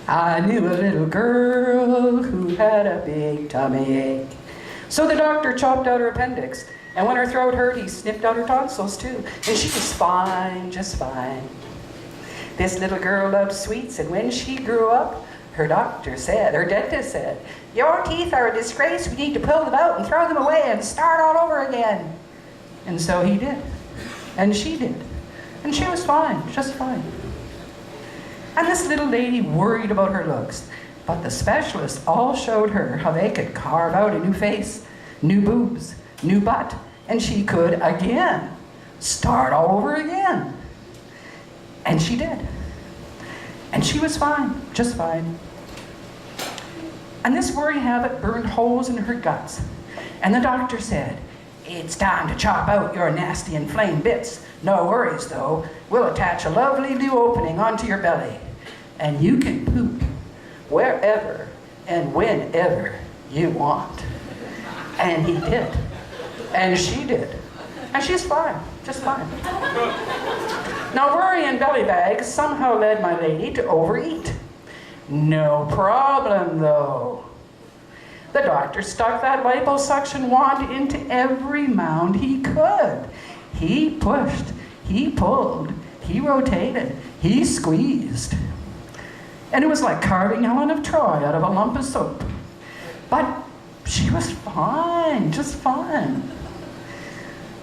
I knew a little girl who had a big tummy ache. So the doctor chopped out her appendix, and when her throat hurt, he snipped out her tonsils too. And she was fine, just fine. This little girl loved sweets, and when she grew up, her dentist said, "Your teeth are a disgrace. We need to pull them out and throw them away and start all over again." And so he did. And she did. And she was fine, just fine. And this little lady worried about her looks. But the specialists all showed her how they could carve out a new face, new boobs, new butt, and she could again start all over again. And she did. And she was fine, just fine. And this worry habit burned holes in her guts. And the doctor said, "It's time to chop out your nasty inflamed bits. No worries though, we'll attach a lovely new opening onto your belly. And you can poop wherever and whenever you want." And he did. And she did. And she's fine, just fine. Now worry and belly bags somehow led my lady to overeat. No problem though. The doctor stuck that liposuction wand into every mound he could. He pushed, he pulled, he rotated, he squeezed. And it was like carving Helen of Troy out of a lump of soap. But she was fine, just fine.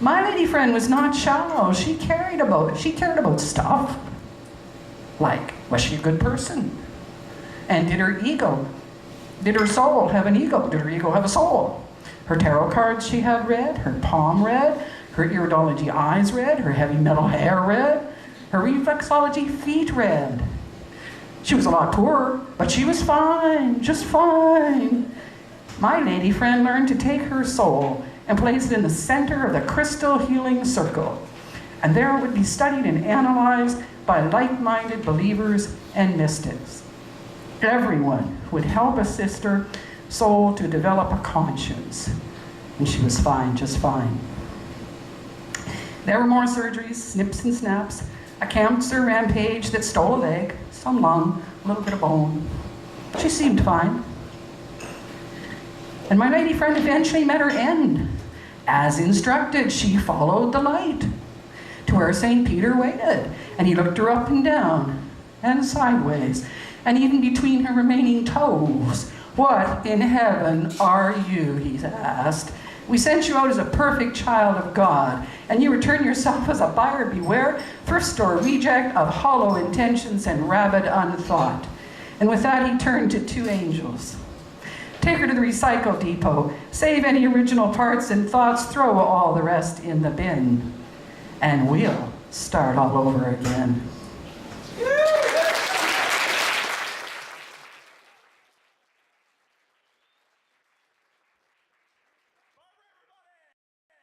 My lady friend was not shallow. She cared about stuff. Like, was she a good person? And did her soul have an ego? Did her ego have a soul? Her tarot cards she had read, her palm read, her iridology eyes read, her heavy metal hair read, her reflexology feet read. She was a lot poorer, but she was fine, just fine. My lady friend learned to take her soul and place it in the center of the crystal healing circle. And there it would be studied and analyzed by like-minded believers and mystics. Everyone would help assist her soul to develop a conscience. And she was fine, just fine. There were more surgeries, snips and snaps, a cancer rampage that stole a leg, some lung, a little bit of bone. She seemed fine. And my lady friend eventually met her end. As instructed, she followed the light to where St. Peter waited, and he looked her up and down and sideways and even between her remaining toes. "What in heaven are you?" he asked. "We sent you out as a perfect child of God, and you return yourself as a buyer beware, thrift store reject of hollow intentions and rabid unthought." And with that, he turned to two angels. "Take her to the recycle depot, save any original parts and thoughts, throw all the rest in the bin, and we'll start all over again."